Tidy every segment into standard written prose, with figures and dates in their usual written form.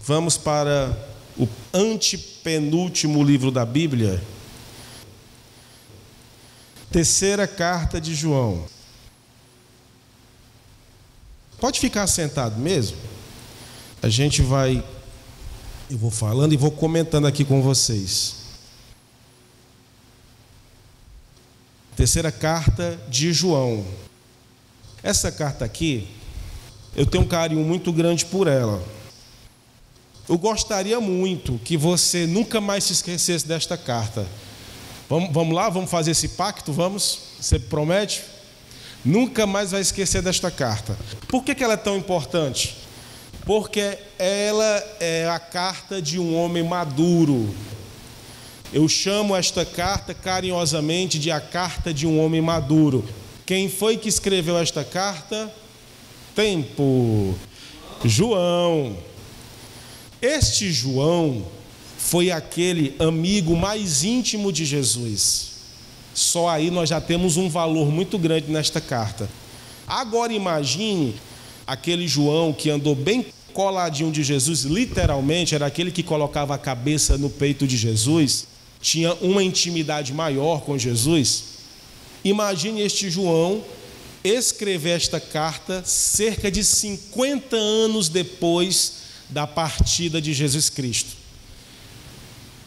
Vamos para o antepenúltimo livro da Bíblia. Terceira carta de João. Pode ficar sentado mesmo. Eu vou falando e vou comentando aqui com vocês. Terceira carta de João. Essa carta aqui, eu tenho um carinho muito grande por ela. Eu gostaria muito que você nunca mais se esquecesse desta carta. Vamos lá, vamos fazer esse pacto, vamos? Você promete? Nunca mais vai esquecer desta carta. Por que ela é tão importante? Porque ela é a carta de um homem maduro. Eu chamo esta carta carinhosamente de a carta de um homem maduro. Quem foi que escreveu esta carta? Tempo. João. Este João foi aquele amigo mais íntimo de Jesus. Só aí nós já temos um valor muito grande nesta carta. Agora imagine aquele João que andou bem coladinho de Jesus, literalmente, era aquele que colocava a cabeça no peito de Jesus, tinha uma intimidade maior com Jesus. Imagine este João escrever esta carta cerca de 50 anos depois da partida de Jesus Cristo.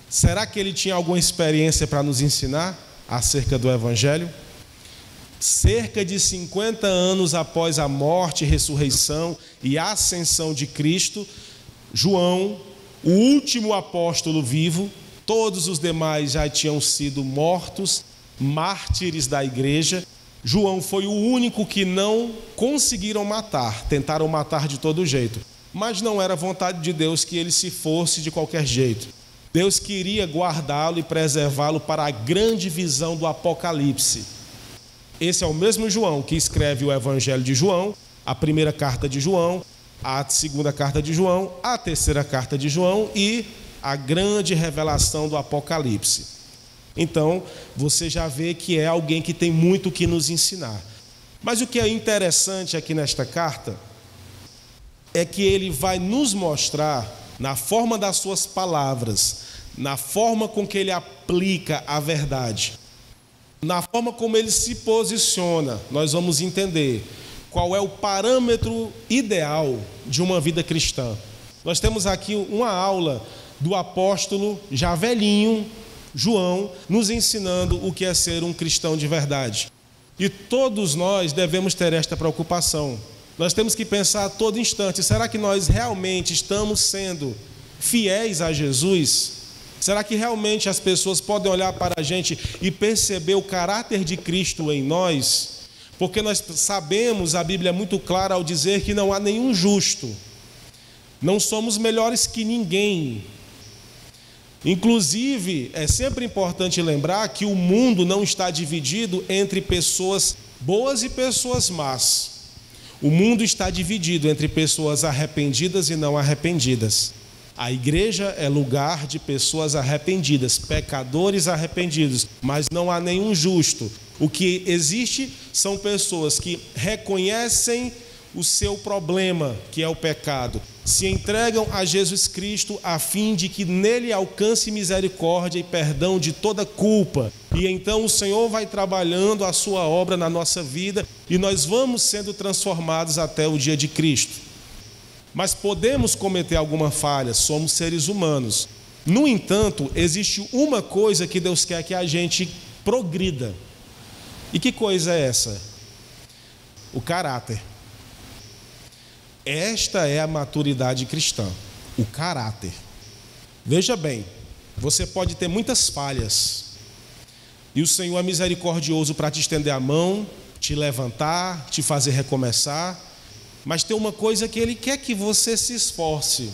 Será que ele tinha alguma experiência para nos ensinar acerca do Evangelho? Cerca de 50 anos após a morte, ressurreição e ascensão de Cristo, João, o último apóstolo vivo, todos os demais já tinham sido mortos, mártires da igreja. João foi o único que não conseguiram matar, tentaram matar de todo jeito. Mas não era vontade de Deus que ele se fosse de qualquer jeito. Deus queria guardá-lo e preservá-lo para a grande visão do Apocalipse. Esse é o mesmo João que escreve o Evangelho de João, a primeira carta de João, a segunda carta de João, a terceira carta de João e a grande revelação do Apocalipse. Então, você já vê que é alguém que tem muito o que nos ensinar. Mas o que é interessante aqui nesta carta é que ele vai nos mostrar, na forma das suas palavras, na forma com que ele aplica a verdade, na forma como ele se posiciona, nós vamos entender qual é o parâmetro ideal de uma vida cristã. Nós temos aqui uma aula do apóstolo, já velhinho, João, nos ensinando o que é ser um cristão de verdade. E todos nós devemos ter esta preocupação. Nós temos que pensar a todo instante, será que nós realmente estamos sendo fiéis a Jesus? Será que realmente as pessoas podem olhar para a gente e perceber o caráter de Cristo em nós? Porque nós sabemos, a Bíblia é muito clara ao dizer que não há nenhum justo. Não somos melhores que ninguém. Inclusive, é sempre importante lembrar que o mundo não está dividido entre pessoas boas e pessoas más. O mundo está dividido entre pessoas arrependidas e não arrependidas. A igreja é lugar de pessoas arrependidas, pecadores arrependidos, mas não há nenhum justo. O que existe são pessoas que reconhecem o seu problema, que é o pecado, se entregam a Jesus Cristo a fim de que nele alcance misericórdia e perdão de toda culpa. E então o Senhor vai trabalhando a sua obra na nossa vida e nós vamos sendo transformados até o dia de Cristo. Mas podemos cometer alguma falha, somos seres humanos. No entanto, existe uma coisa que Deus quer que a gente progrida. E que coisa é essa? O caráter. Esta é a maturidade cristã, o caráter. Veja bem, você pode ter muitas falhas, e o Senhor é misericordioso para te estender a mão, te levantar, te fazer recomeçar, mas tem uma coisa que Ele quer que você se esforce: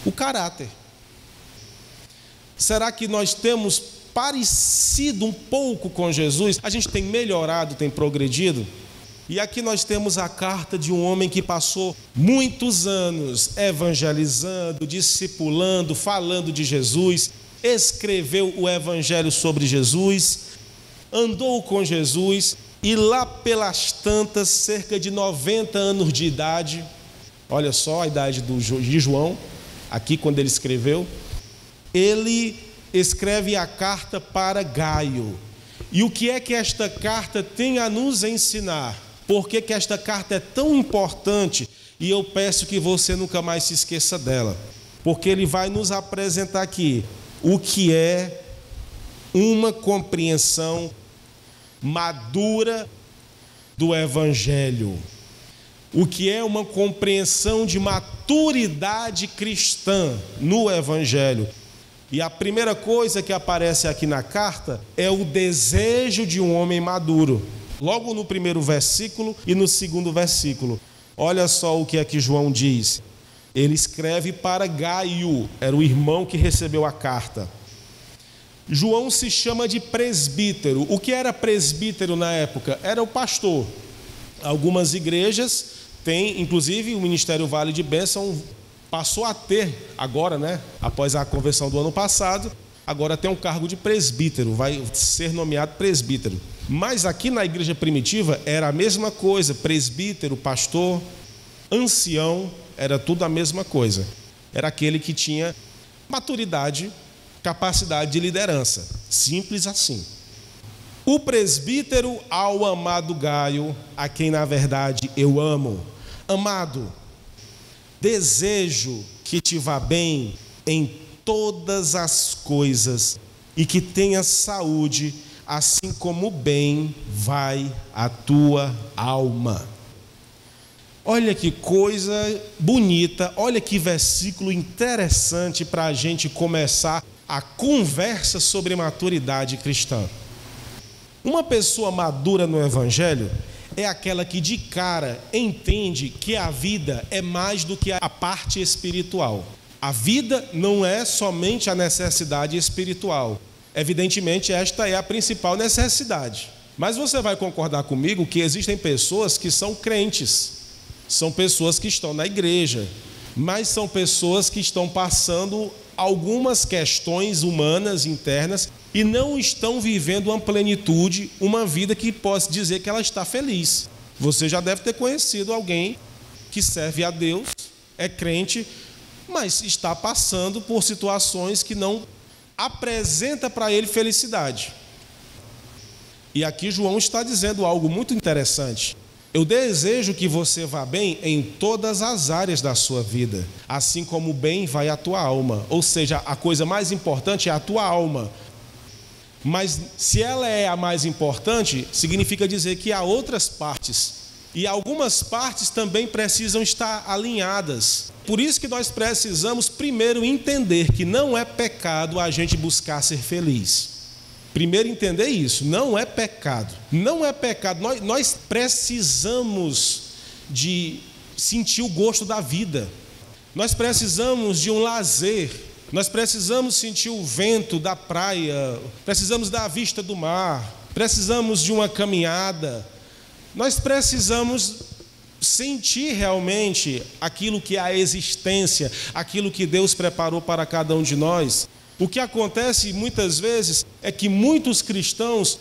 o caráter. Será que nós temos parecido um pouco com Jesus? A gente tem melhorado, tem progredido? E aqui nós temos a carta de um homem que passou muitos anos evangelizando, discipulando, falando de Jesus, escreveu o evangelho sobre Jesus, andou com Jesus e lá pelas tantas, cerca de 90 anos de idade, olha só a idade de João, aqui quando ele escreveu, ele escreve a carta para Gaio. E o que é que esta carta tem a nos ensinar? Por que que esta carta é tão importante? E eu peço que você nunca mais se esqueça dela. Porque ele vai nos apresentar aqui o que é uma compreensão madura do Evangelho. O que é uma compreensão de maturidade cristã no Evangelho. E a primeira coisa que aparece aqui na carta é o desejo de um homem maduro. Logo no primeiro versículo e no segundo versículo. Olha só o que é que João diz. Ele escreve para Gaio, era o irmão que recebeu a carta. João se chama de presbítero. O que era presbítero na época? Era o pastor. Algumas igrejas têm, inclusive o Ministério Vale de Bênção passou a ter agora, após a conversão do ano passado, agora tem um cargo de presbítero, vai ser nomeado presbítero. Mas aqui na igreja primitiva era a mesma coisa, presbítero, pastor, ancião, era tudo a mesma coisa. Era aquele que tinha maturidade, capacidade de liderança, simples assim. O presbítero ao amado Gaio, a quem na verdade eu amo. Amado, desejo que te vá bem em todas as coisas e que tenha saúde, assim como bem vai a tua alma. Olha que coisa bonita, olha que versículo interessante para a gente começar a conversa sobre maturidade cristã. Uma pessoa madura no Evangelho é aquela que de cara entende que a vida é mais do que a parte espiritual. A vida não é somente a necessidade espiritual. Evidentemente, esta é a principal necessidade. Mas você vai concordar comigo que existem pessoas que são crentes, são pessoas que estão na igreja, mas são pessoas que estão passando algumas questões humanas internas e não estão vivendo uma plenitude, uma vida que possa dizer que ela está feliz. Você já deve ter conhecido alguém que serve a Deus, é crente, mas está passando por situações que não apresenta para ele felicidade. E aqui João está dizendo algo muito interessante. Eu desejo que você vá bem em todas as áreas da sua vida, assim como o bem vai à tua alma. Ou seja, a coisa mais importante é a tua alma. Mas se ela é a mais importante, significa dizer que há outras partes. E algumas partes também precisam estar alinhadas. Por isso que nós precisamos primeiro entender que não é pecado a gente buscar ser feliz. Primeiro entender isso, não é pecado. Não é pecado, nós precisamos de sentir o gosto da vida. Nós precisamos de um lazer. Nós precisamos sentir o vento da praia. Precisamos da vista do mar. Precisamos de uma caminhada. Nós precisamos sentir realmente aquilo que é a existência, aquilo que Deus preparou para cada um de nós. O que acontece muitas vezes é que muitos cristãos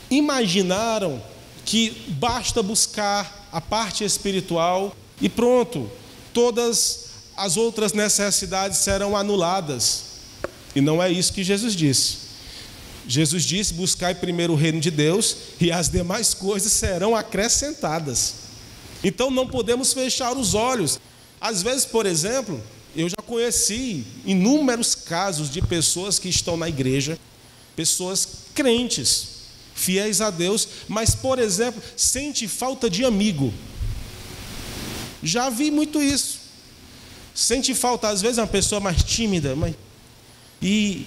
imaginaram que basta buscar a parte espiritual e pronto, todas as outras necessidades serão anuladas. E não é isso que Jesus disse. Jesus disse: buscai primeiro o reino de Deus e as demais coisas serão acrescentadas. Então não podemos fechar os olhos. Às vezes, por exemplo, eu já conheci inúmeros casos de pessoas que estão na igreja, pessoas crentes, fiéis a Deus, mas, por exemplo, sente falta de amigo. Já vi muito isso. Sente falta, às vezes, uma pessoa mais tímida, e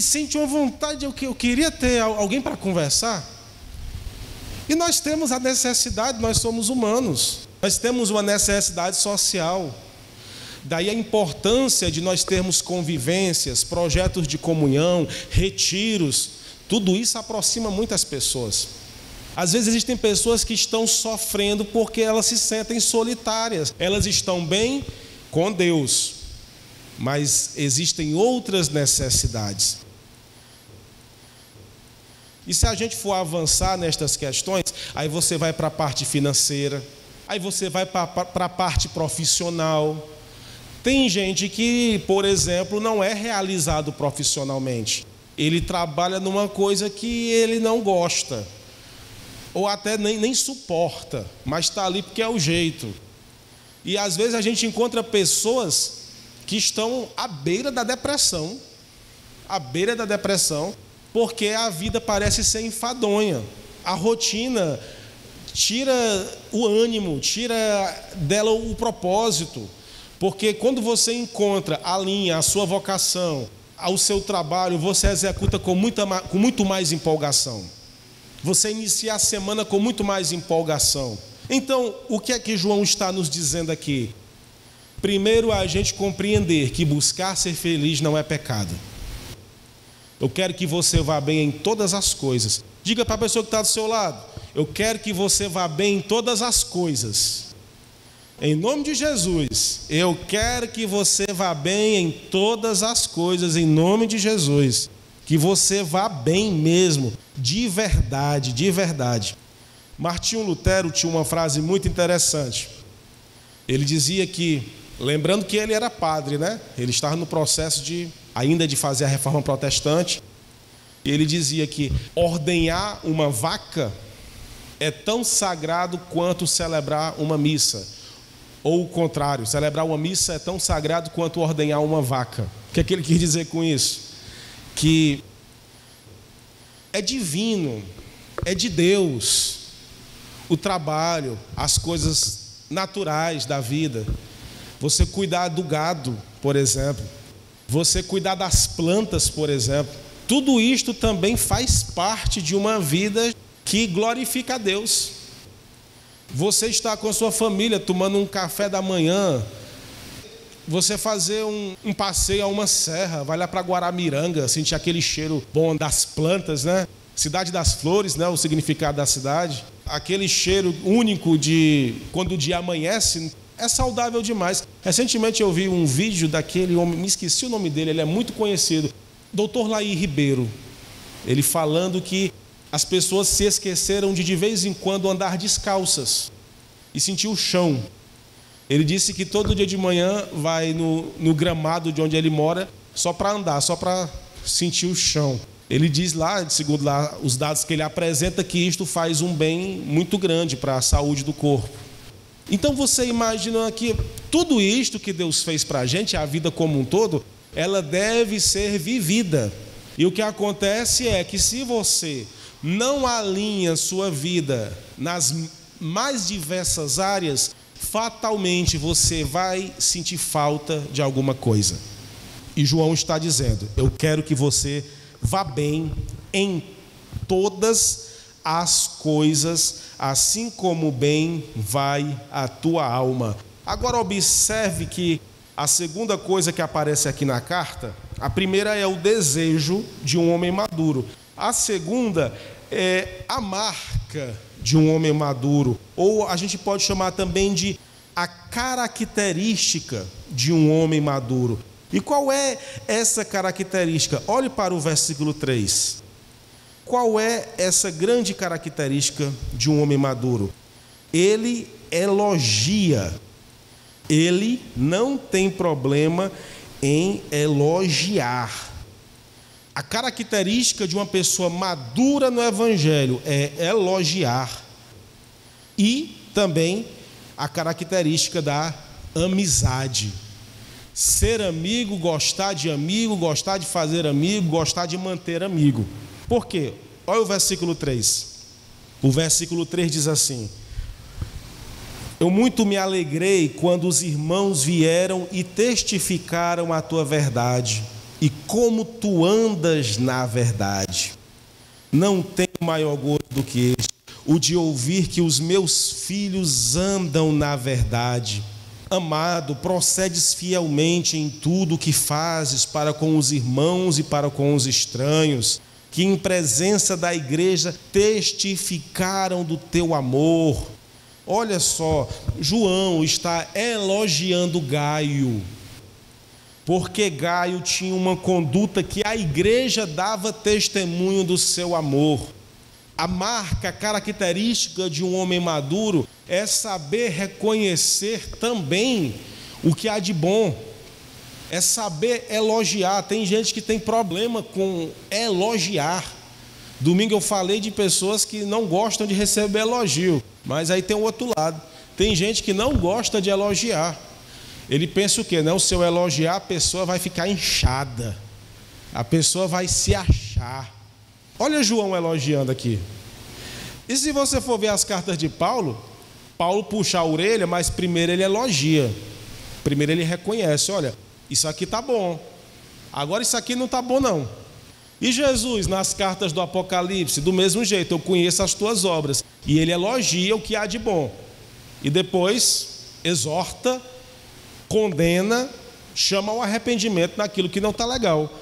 sente uma vontade, eu queria ter alguém para conversar. E nós temos a necessidade, nós somos humanos, nós temos uma necessidade social. Daí a importância de nós termos convivências, projetos de comunhão, retiros, tudo isso aproxima muitas pessoas. Às vezes existem pessoas que estão sofrendo porque elas se sentem solitárias. Elas estão bem com Deus, mas existem outras necessidades. E se a gente for avançar nestas questões, aí você vai para a parte financeira, aí você vai para a parte profissional. Tem gente que, por exemplo, não é realizado profissionalmente. Ele trabalha numa coisa que ele não gosta, ou até nem suporta, mas está ali porque é o jeito. E às vezes a gente encontra pessoas que estão à beira da depressão, porque a vida parece ser enfadonha. A rotina tira o ânimo, tira dela o propósito. Porque quando você encontra, alinha a sua vocação ao seu trabalho, você executa com muito mais empolgação. Você inicia a semana com muito mais empolgação. Então, o que é que João está nos dizendo aqui? Primeiro, a gente compreender que buscar ser feliz não é pecado. Eu quero que você vá bem em todas as coisas. Diga para a pessoa que está do seu lado: eu quero que você vá bem em todas as coisas. Em nome de Jesus, eu quero que você vá bem em todas as coisas, em nome de Jesus. Que você vá bem mesmo, de verdade, de verdade. Martinho Lutero tinha uma frase muito interessante. Ele dizia que, lembrando que ele era padre, né? Ele estava no processo ainda de fazer a reforma protestante. Ele dizia que ordenhar uma vaca é tão sagrado quanto celebrar uma missa. Ou o contrário, celebrar uma missa é tão sagrado quanto ordenhar uma vaca. O que é que ele quis dizer com isso? Que é divino, é de Deus, o trabalho, as coisas naturais da vida. Você cuidar do gado, por exemplo. Você cuidar das plantas, por exemplo. Tudo isto também faz parte de uma vida que glorifica a Deus. Você está com a sua família tomando um café da manhã, você fazer um passeio a uma serra, vai lá para Guaramiranga, sentir aquele cheiro bom das plantas, né? Cidade das flores, né? O significado da cidade. Aquele cheiro único de quando o dia amanhece, é saudável demais. Recentemente eu vi um vídeo daquele homem, me esqueci o nome dele, ele é muito conhecido, Dr. Laí Ribeiro. Ele falando que as pessoas se esqueceram de vez em quando andar descalças e sentir o chão. Ele disse que todo dia de manhã vai no gramado de onde ele mora só para andar, só para sentir o chão. Ele diz lá, segundo lá os dados que ele apresenta, que isto faz um bem muito grande para a saúde do corpo. Então você imagina que tudo isto que Deus fez para a gente, a vida como um todo, ela deve ser vivida. E o que acontece é que se você não alinha sua vida nas mais diversas áreas, fatalmente você vai sentir falta de alguma coisa. E João está dizendo: eu quero que você vá bem em todas as coisas, assim como bem vai a tua alma. Agora observe que a segunda coisa que aparece aqui na carta, a primeira é o desejo de um homem maduro. A segunda é a marca de um homem maduro, ou a gente pode chamar também de a característica de um homem maduro. E qual é essa característica? Olhe para o versículo 3. Qual é essa grande característica de um homem maduro? Ele elogia. Ele não tem problema em elogiar. A característica de uma pessoa madura no Evangelho é elogiar. E também a característica da amizade. Ser amigo, gostar de fazer amigo, gostar de manter amigo. Por quê? Olha o versículo 3. O versículo 3 diz assim: eu muito me alegrei quando os irmãos vieram e testificaram a tua verdade. E como tu andas na verdade. Não tenho maior gozo do que este, o de ouvir que os meus filhos andam na verdade. Amado, procedes fielmente em tudo o que fazes para com os irmãos e para com os estranhos, que em presença da igreja testificaram do teu amor. Olha só, João está elogiando Gaio, porque Gaio tinha uma conduta que a igreja dava testemunho do seu amor. A marca, a característica de um homem maduro é saber reconhecer também o que há de bom. é saber elogiar. Tem gente que tem problema com elogiar. Domingo eu falei de pessoas que não gostam de receber elogio, mas aí tem o outro lado. Tem gente que não gosta de elogiar. Ele pensa o quê? Não, se eu elogiar, a pessoa vai ficar inchada, a pessoa vai se achar. Olha João elogiando aqui. E se você for ver as cartas de Paulo, Paulo puxa a orelha, mas primeiro ele elogia. Primeiro ele reconhece, olha, isso aqui está bom, agora isso aqui não está bom não. E Jesus, nas cartas do Apocalipse, do mesmo jeito, eu conheço as tuas obras. E ele elogia o que há de bom. E depois exorta, condena, chama ao arrependimento naquilo que não está legal.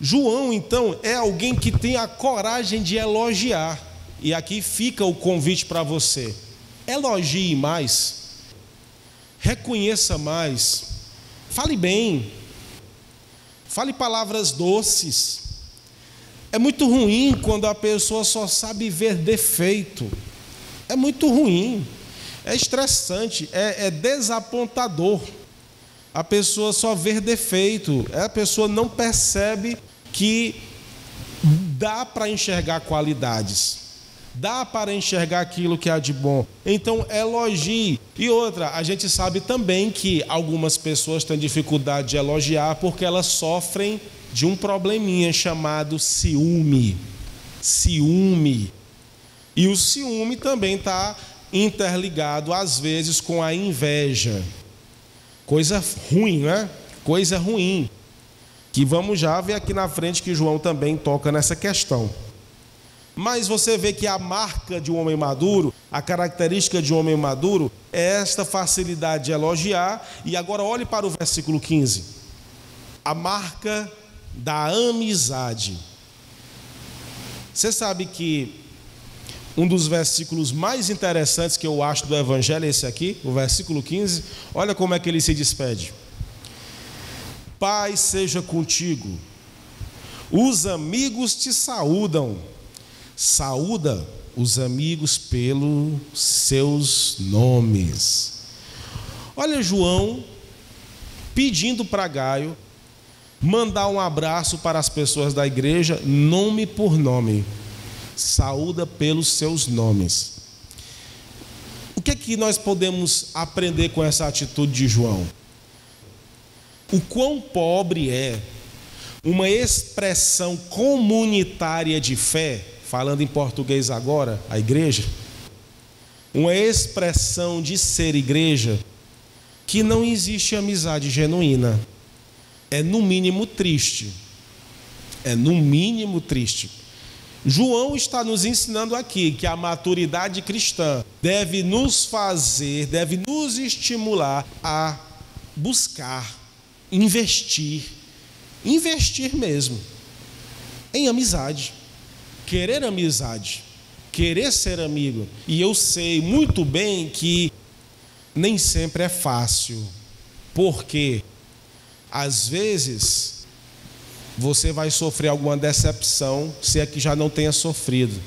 João, então, é alguém que tem a coragem de elogiar. E aqui fica o convite para você. Elogie mais. Reconheça mais. Fale bem. Fale palavras doces. É muito ruim quando a pessoa só sabe ver defeito. É muito ruim. É estressante. É desapontador. A pessoa só vê defeito. A pessoa não percebe que dá para enxergar qualidades. Dá para enxergar aquilo que há de bom. Então elogie. E outra, a gente sabe também que algumas pessoas têm dificuldade de elogiar porque elas sofrem de um probleminha chamado ciúme. Ciúme. E o ciúme também está interligado às vezes com a inveja. Coisa ruim, né? Coisa ruim. Que vamos já ver aqui na frente que João também toca nessa questão. Mas você vê que a marca de um homem maduro, a característica de um homem maduro é esta facilidade de elogiar. E agora olhe para o versículo 15. A marca da amizade. Você sabe que um dos versículos mais interessantes que eu acho do Evangelho é esse aqui, o versículo 15. Olha como é que ele se despede. Paz seja contigo. Os amigos te saúdam. Saúda os amigos pelos seus nomes. Olha João pedindo para Gaio mandar um abraço para as pessoas da igreja, nome por nome. Saúda pelos seus nomes. O que é que nós podemos aprender com essa atitude de João? O quão pobre é uma expressão comunitária de fé, falando em português agora, a igreja, uma expressão de ser igreja, que não existe amizade genuína. É no mínimo triste. É no mínimo triste. João está nos ensinando aqui que a maturidade cristã deve nos fazer, deve nos estimular a buscar, investir mesmo em amizade. Querer amizade, querer ser amigo. E eu sei muito bem que nem sempre é fácil, porque às vezes você vai sofrer alguma decepção, se é que já não tenha sofrido.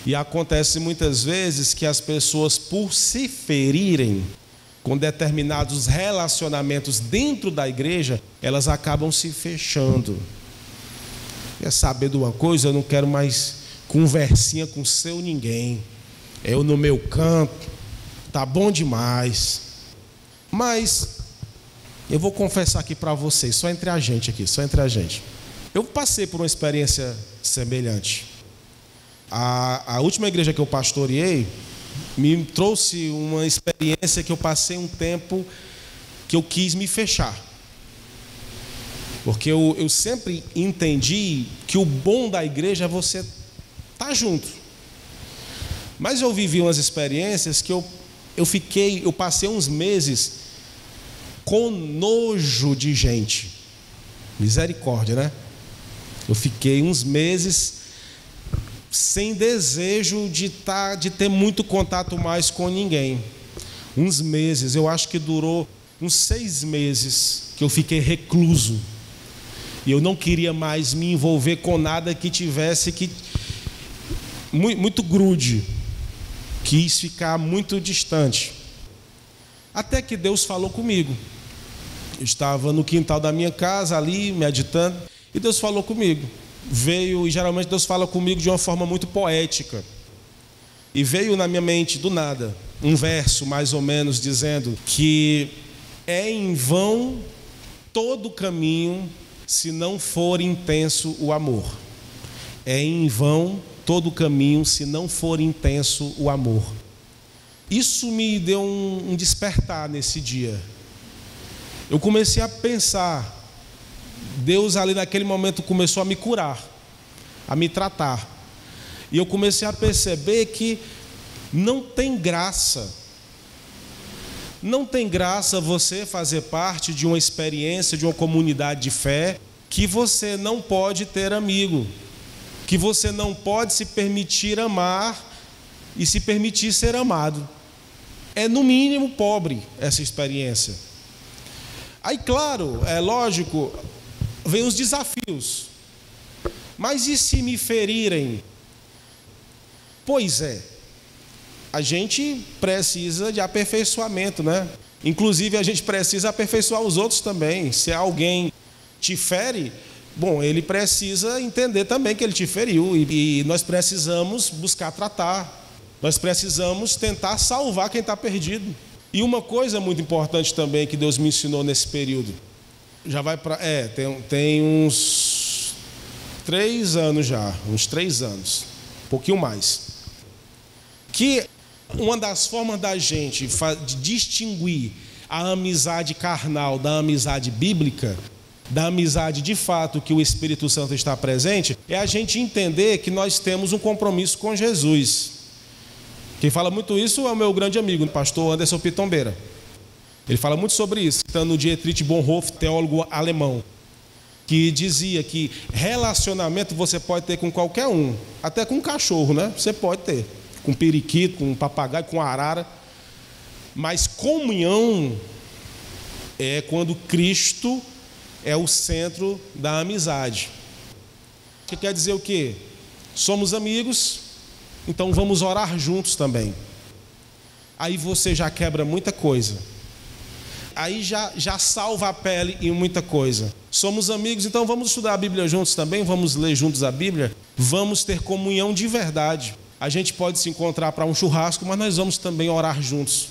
E acontece muitas vezes que as pessoas, por se ferirem com determinados relacionamentos dentro da igreja, elas acabam se fechando. Quer saber de uma coisa? Eu não quero mais conversinha com seu ninguém. Eu no meu canto, tá bom demais. Mas eu vou confessar aqui para vocês, só entre a gente aqui, só entre a gente. Eu passei por uma experiência semelhante. A última igreja que eu pastoreei me trouxe uma experiência que eu passei um tempo que eu quis me fechar. Porque eu sempre entendi que o bom da igreja é você estar junto. Mas eu vivi umas experiências que eu passei uns meses com nojo de gente. Misericórdia, né? Eu fiquei uns meses sem desejo de ter muito contato mais com ninguém. Uns meses, eu acho que durou uns 6 meses que eu fiquei recluso. E eu não queria mais me envolver com nada que tivesse muito grude. Quis ficar muito distante. Até que Deus falou comigo. Eu estava no quintal da minha casa ali, meditando, e Deus falou comigo. Veio, e geralmente Deus fala comigo de uma forma muito poética. E veio na minha mente, do nada, um verso mais ou menos dizendo que é em vão todo caminho se não for intenso o amor. É em vão todo caminho se não for intenso o amor. Isso me deu um despertar nesse dia. Eu comecei a pensar, Deus ali naquele momento começou a me curar, a me tratar. E eu comecei a perceber que não tem graça você fazer parte de uma experiência, de uma comunidade de fé, que você não pode ter amigo, que você não pode se permitir amar e se permitir ser amado. É no mínimo pobre essa experiência. Aí, claro, é lógico, vem os desafios. Mas e se me ferirem? Pois é, a gente precisa de aperfeiçoamento, né? Inclusive, a gente precisa aperfeiçoar os outros também. Se alguém te fere, bom, ele precisa entender também que ele te feriu. E nós precisamos buscar tratar. Nós precisamos tentar salvar quem está perdido. E uma coisa muito importante também que Deus me ensinou nesse período, já vai para... tem uns 3 anos já, uns 3 anos, um pouquinho mais. Que uma das formas da gente de distinguir a amizade carnal da amizade bíblica, da amizade de fato que o Espírito Santo está presente, é a gente entender que nós temos um compromisso com Jesus. Quem fala muito isso é o meu grande amigo, o pastor Anderson Pitombeira. Ele fala muito sobre isso, citando o Dietrich Bonhoeffer, teólogo alemão, que dizia que relacionamento você pode ter com qualquer um, até com um cachorro, né? Você pode ter, com um periquito, com um papagaio, com uma arara, mas comunhão é quando Cristo é o centro da amizade. Que quer dizer o quê? Somos amigos, então vamos orar juntos também. Aí você já quebra muita coisa. Aí já salva a pele em muita coisa. Somos amigos, então vamos estudar a Bíblia juntos também, vamos ler juntos a Bíblia, vamos ter comunhão de verdade. A gente pode se encontrar para um churrasco, mas nós vamos também orar juntos.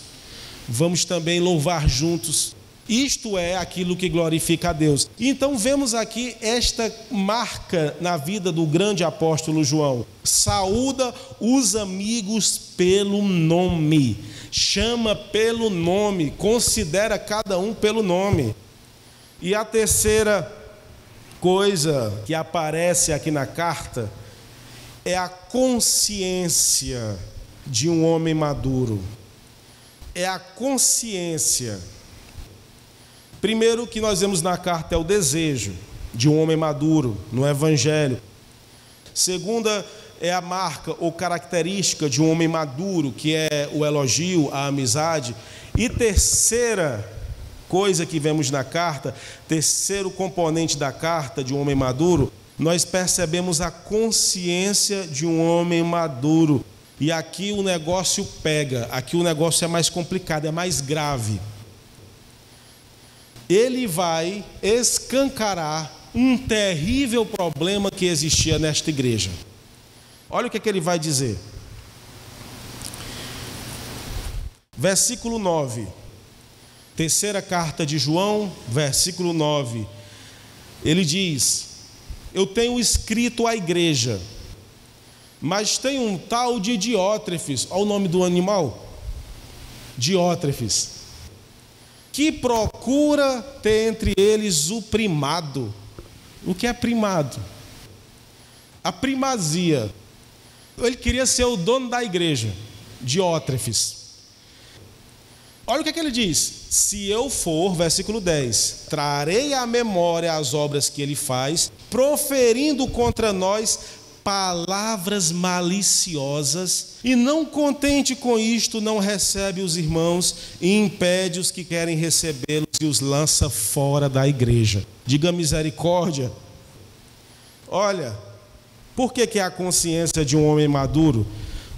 Vamos também louvar juntos. Isto é aquilo que glorifica a Deus. Então vemos aqui esta marca na vida do grande apóstolo João. Saúda os amigos pelo nome. Chama pelo nome. Considera cada um pelo nome. E a terceira coisa que aparece aqui na carta é a consciência de um homem maduro. É a consciência. Primeiro que nós vemos na carta é o desejo de um homem maduro no Evangelho. Segunda é a marca ou característica de um homem maduro, que é o elogio, a amizade. E terceira coisa que vemos na carta, terceiro componente da carta de um homem maduro, nós percebemos a consciência de um homem maduro. E aqui o negócio pega, aqui o negócio é mais complicado, é mais grave. Ele vai escancarar um terrível problema que existia nesta igreja. Olha o que ele vai dizer. Versículo 9. Terceira carta de João, versículo 9. Ele diz: eu tenho escrito à igreja, mas tem um tal de Diótrefes. Olha o nome do animal. Diótrefes. Que procura ter entre eles o primado. O que é primado? A primazia. Ele queria ser o dono da igreja, Diótrefes. Olha o que ele diz. Se eu for, versículo 10, trarei à memória as obras que ele faz, proferindo contra nós palavras maliciosas, e não contente com isto, não recebe os irmãos e impede os que querem recebê-los e os lança fora da igreja. Diga misericórdia. Olha, por que é a consciência de um homem maduro?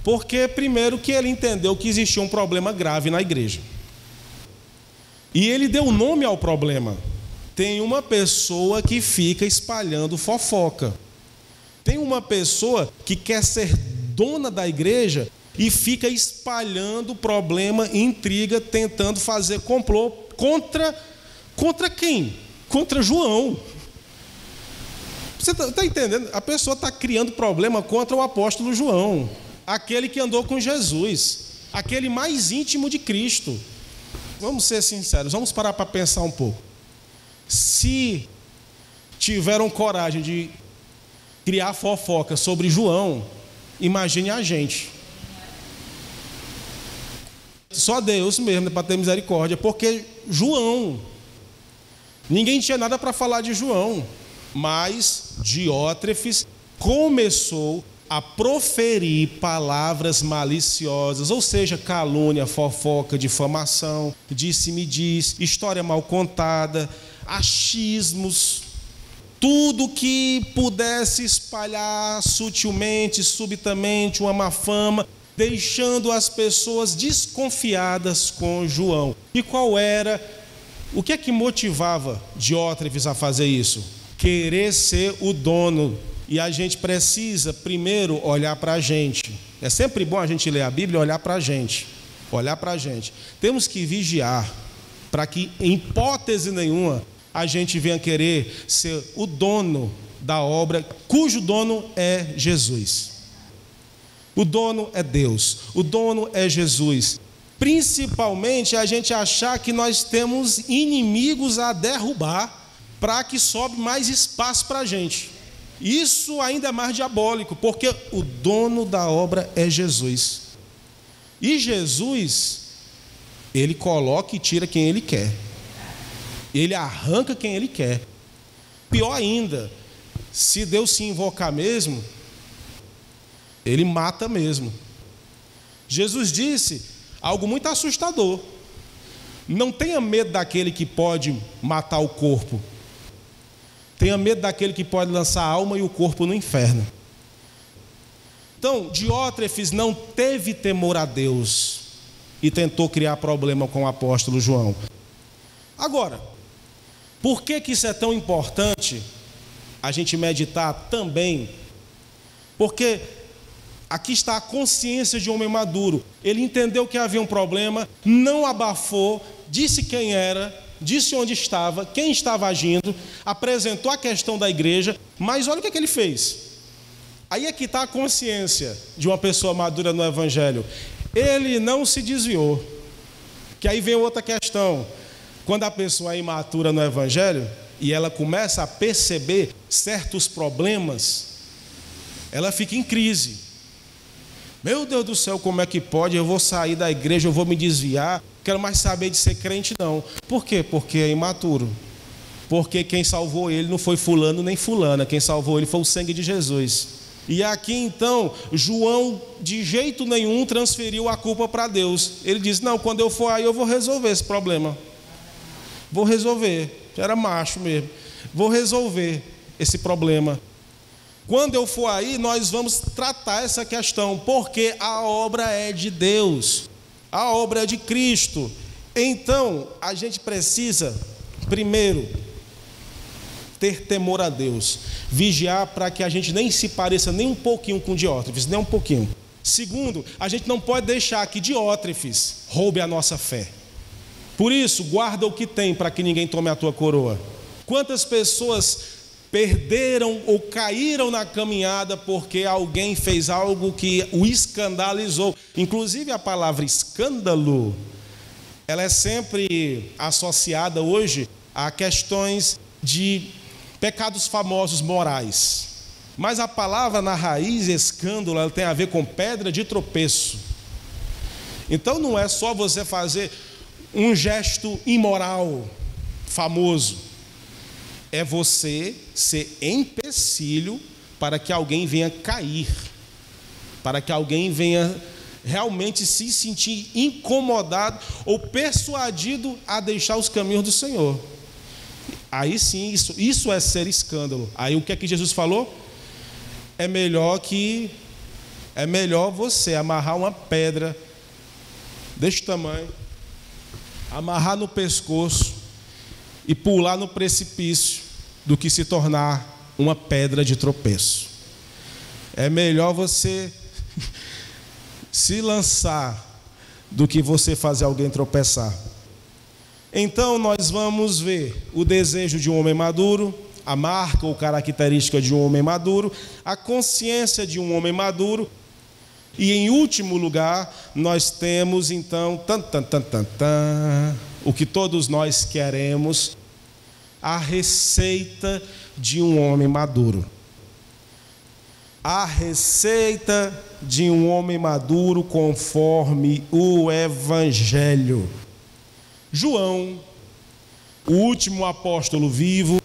Porque primeiro que ele entendeu que existia um problema grave na igreja. E ele deu nome ao problema. Tem uma pessoa que fica espalhando fofoca. Tem uma pessoa que quer ser dona da igreja e fica espalhando problema, intriga, tentando fazer complô contra quem? Contra João. Você está entendendo? A pessoa está criando problema contra o apóstolo João, aquele que andou com Jesus, aquele mais íntimo de Cristo. Vamos ser sinceros, vamos parar para pensar um pouco. Se tiveram coragem de criar fofoca sobre João, imagine a gente. Só Deus mesmo para ter misericórdia, porque João, ninguém tinha nada para falar de João, mas Diótrefes começou a proferir palavras maliciosas, ou seja, calúnia, fofoca, difamação, disse-me-diz, história mal contada, achismos, tudo que pudesse espalhar sutilmente, subitamente uma má fama, deixando as pessoas desconfiadas com João. E o que é que motivava Diótrefes a fazer isso? Querer ser o dono. E a gente precisa primeiro olhar para a gente. É sempre bom a gente ler a Bíblia e olhar para a gente. Olhar para a gente. Temos que vigiar para que, em hipótese nenhuma, a gente venha querer ser o dono da obra, cujo dono é Jesus. O dono é Deus, o dono é Jesus. Principalmente a gente achar que nós temos inimigos a derrubar para que sobe mais espaço para a gente. Isso ainda é mais diabólico, porque o dono da obra é Jesus. E Jesus, ele coloca e tira quem ele quer. Ele arranca quem ele quer. Pior ainda, se Deus se invocar mesmo, ele mata mesmo. Jesus disse algo muito assustador: não tenha medo daquele que pode matar o corpo, tenha medo daquele que pode lançar a alma e o corpo no inferno. Então, Diótrefes não teve temor a Deus e tentou criar problema com o apóstolo João. Agora, por que isso é tão importante a gente meditar também? Porque aqui está a consciência de um homem maduro. Ele entendeu que havia um problema, não abafou, disse quem era, disse onde estava, quem estava agindo, apresentou a questão da igreja, mas olha o que ele fez. Aí é que está a consciência de uma pessoa madura no Evangelho. Ele não se desviou. Que aí vem outra questão. Quando a pessoa é imatura no Evangelho e ela começa a perceber certos problemas, ela fica em crise. Meu Deus do céu, como é que pode? Eu vou sair da igreja, eu vou me desviar, quero mais saber de ser crente, não. Por quê? Porque é imaturo. Porque quem salvou ele não foi fulano nem fulana, quem salvou ele foi o sangue de Jesus. E aqui então, João de jeito nenhum transferiu a culpa para Deus. Ele diz: não, quando eu for aí eu vou resolver esse problema. Vou resolver, era macho mesmo. Vou resolver esse problema. Quando eu for aí, nós vamos tratar essa questão, porque a obra é de Deus, a obra é de Cristo. Então, a gente precisa, primeiro, ter temor a Deus, vigiar para que a gente nem se pareça nem um pouquinho com Diótrefes, nem um pouquinho. Segundo, a gente não pode deixar que Diótrefes roube a nossa fé. Por isso, guarda o que tem para que ninguém tome a tua coroa. Quantas pessoas perderam ou caíram na caminhada porque alguém fez algo que o escandalizou? Inclusive a palavra escândalo, ela é sempre associada hoje a questões de pecados famosos morais. Mas a palavra na raiz, escândalo, ela tem a ver com pedra de tropeço. Então não é só você fazer um gesto imoral, famoso. É você ser empecilho para que alguém venha cair, para que alguém venha realmente se sentir incomodado ou persuadido a deixar os caminhos do Senhor. Aí sim, isso é ser escândalo. Aí o que é que Jesus falou? É melhor você amarrar uma pedra deste tamanho amarrar no pescoço e pular no precipício do que se tornar uma pedra de tropeço. É melhor você se lançar do que você fazer alguém tropeçar. Então nós vamos ver o desejo de um homem maduro, a marca ou característica de um homem maduro, a consciência de um homem maduro, e em último lugar nós temos então o que todos nós queremos, a receita de um homem maduro. A receita de um homem maduro conforme o Evangelho. João, o último apóstolo vivo,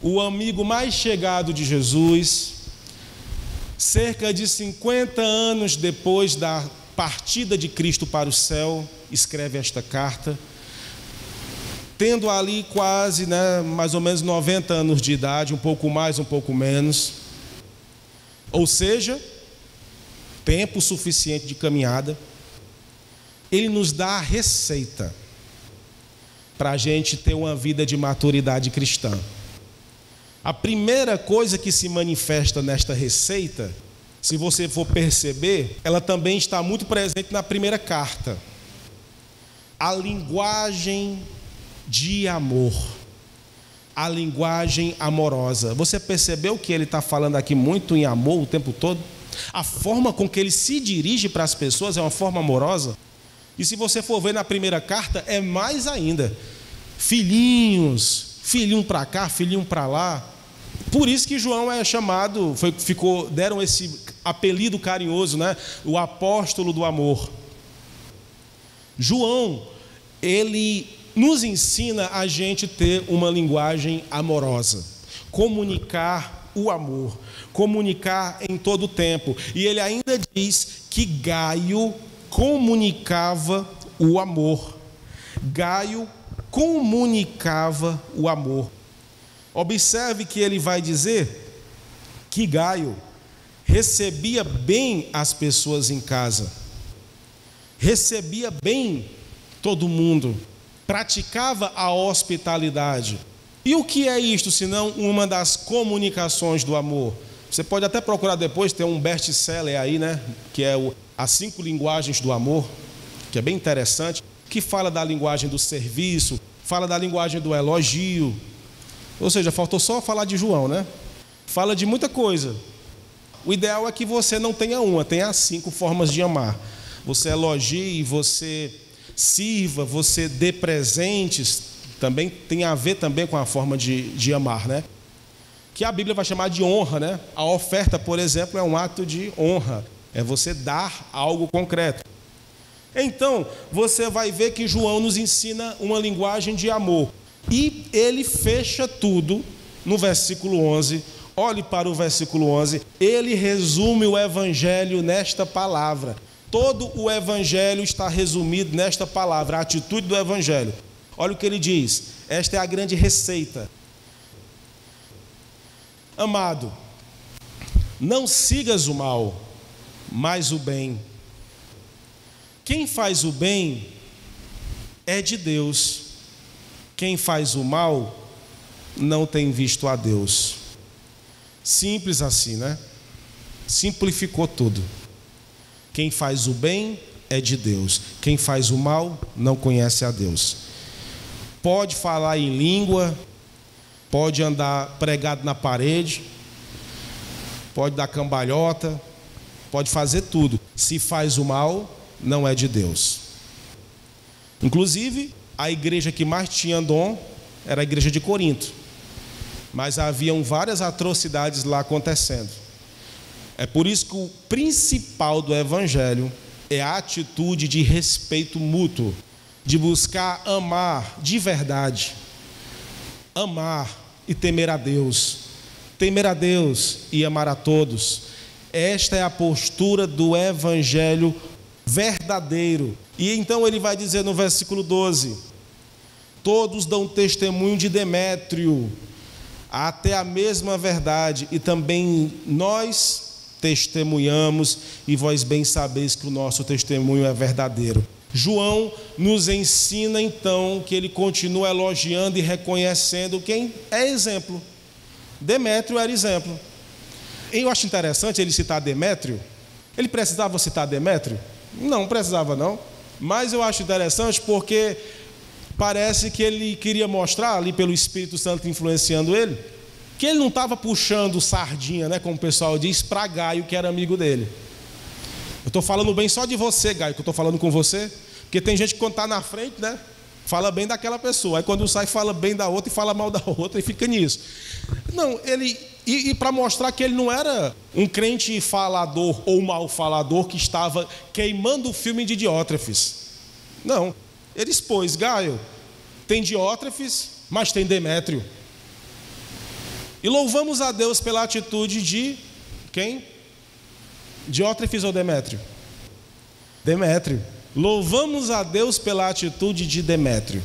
o amigo mais chegado de Jesus, cerca de 50 anos depois da partida de Cristo para o céu, escreve esta carta, tendo ali quase, mais ou menos 90 anos de idade, um pouco mais, um pouco menos, ou seja, tempo suficiente de caminhada. Ele nos dá a receita para a gente ter uma vida de maturidade cristã. A primeira coisa que se manifesta nesta receita, se você for perceber, ela também está muito presente na primeira carta. A linguagem de amor. A linguagem amorosa. Você percebeu que ele está falando aqui muito em amor o tempo todo? A forma com que ele se dirige para as pessoas é uma forma amorosa. E se você for ver na primeira carta, é mais ainda. Filhinhos, filhinho para cá, filhinho para lá. Por isso que João é chamado, deram esse apelido carinhoso, o apóstolo do amor. João, ele nos ensina a gente ter uma linguagem amorosa, comunicar o amor, comunicar em todo o tempo. E ele ainda diz que Gaio comunicava o amor. Gaio comunicava o amor. Observe que ele vai dizer que Gaio recebia bem as pessoas em casa, recebia bem todo mundo, praticava a hospitalidade. E o que é isto, senão uma das comunicações do amor? Você pode até procurar depois, tem um best-seller aí, que é As 5 Linguagens do Amor, que é bem interessante, que fala da linguagem do serviço, fala da linguagem do elogio. Ou seja, faltou só falar de João, Fala de muita coisa. O ideal é que você não tenha uma, tenha as 5 formas de amar. Você elogie, você sirva, você dê presentes, também tem a ver também com a forma de amar, Que a Bíblia vai chamar de honra, A oferta, por exemplo, é um ato de honra, é você dar algo concreto. Então, você vai ver que João nos ensina uma linguagem de amor. E ele fecha tudo no versículo 11. Olhe para o versículo 11. Ele resume o Evangelho nesta palavra. Todo o Evangelho está resumido nesta palavra, a atitude do Evangelho. Olha o que ele diz. Esta é a grande receita. Amado, não sigas o mal, mas o bem. Quem faz o bem é de Deus. Quem faz o mal não tem visto a Deus. Simples assim, Simplificou tudo. Quem faz o bem é de Deus. Quem faz o mal não conhece a Deus. Pode falar em língua, pode andar pregado na parede, pode dar cambalhota, pode fazer tudo. Se faz o mal, não é de Deus. Inclusive, a igreja que mais tinha dom era a igreja de Corinto. Mas haviam várias atrocidades lá acontecendo. É por isso que o principal do Evangelho é a atitude de respeito mútuo, de buscar amar de verdade, amar e temer a Deus e amar a todos. Esta é a postura do Evangelho verdadeiro. E então ele vai dizer no versículo 12: todos dão testemunho de Demétrio, até a mesma verdade, e também nós testemunhamos, e vós bem sabeis que o nosso testemunho é verdadeiro. João nos ensina então que ele continua elogiando e reconhecendo quem é exemplo. Demétrio era exemplo. E eu acho interessante ele citar Demétrio. Ele precisava citar Demétrio? Não precisava não. Mas eu acho interessante porque parece que ele queria mostrar ali pelo Espírito Santo influenciando ele, que ele não estava puxando sardinha, né, como o pessoal diz, para Gaio, que era amigo dele. Eu estou falando bem só de você, Gaio, que eu estou falando com você, porque tem gente que quando está na frente, né, fala bem daquela pessoa, aí quando sai fala bem da outra e fala mal da outra e fica nisso. Não, e para mostrar que ele não era um crente falador ou mal falador que estava queimando o filme de Diótrefes. Não, ele expôs, Gaio, tem Diótrefes, mas tem Demétrio. E louvamos a Deus pela atitude de quem? Diótrefes ou Demétrio? Demétrio. Louvamos a Deus pela atitude de Demétrio.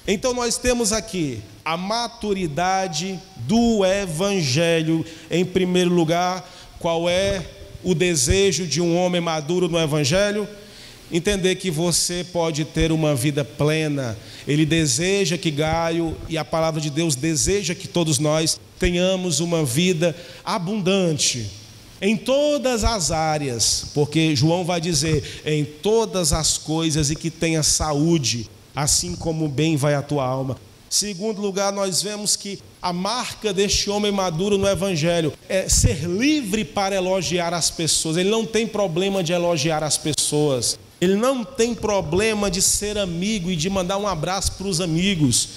Então nós temos aqui a maturidade do Evangelho. Em primeiro lugar, qual é o desejo de um homem maduro no Evangelho? Entender que você pode ter uma vida plena. Ele deseja que Gaio, e a palavra de Deus deseja que todos nós tenhamos uma vida abundante em todas as áreas, porque João vai dizer em todas as coisas, e que tenha saúde, assim como bem vai a tua alma. Segundo lugar, nós vemos que a marca deste homem maduro no Evangelho é ser livre para elogiar as pessoas. Ele não tem problema de elogiar as pessoas. Ele não tem problema de ser amigo e de mandar um abraço para os amigos.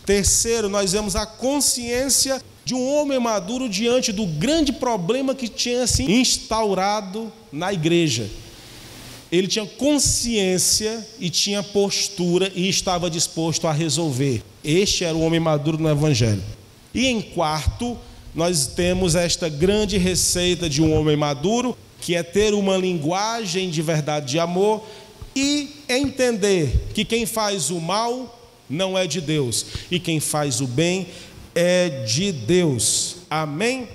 Terceiro, nós vemos a consciência de um homem maduro diante do grande problema que tinha se instaurado na igreja. Ele tinha consciência e tinha postura e estava disposto a resolver. Este era o homem maduro no Evangelho. E em quarto, nós temos esta grande receita de um homem maduro, que é ter uma linguagem de verdade de amor e entender que quem faz o mal não é de Deus e quem faz o bem é de Deus. Amém?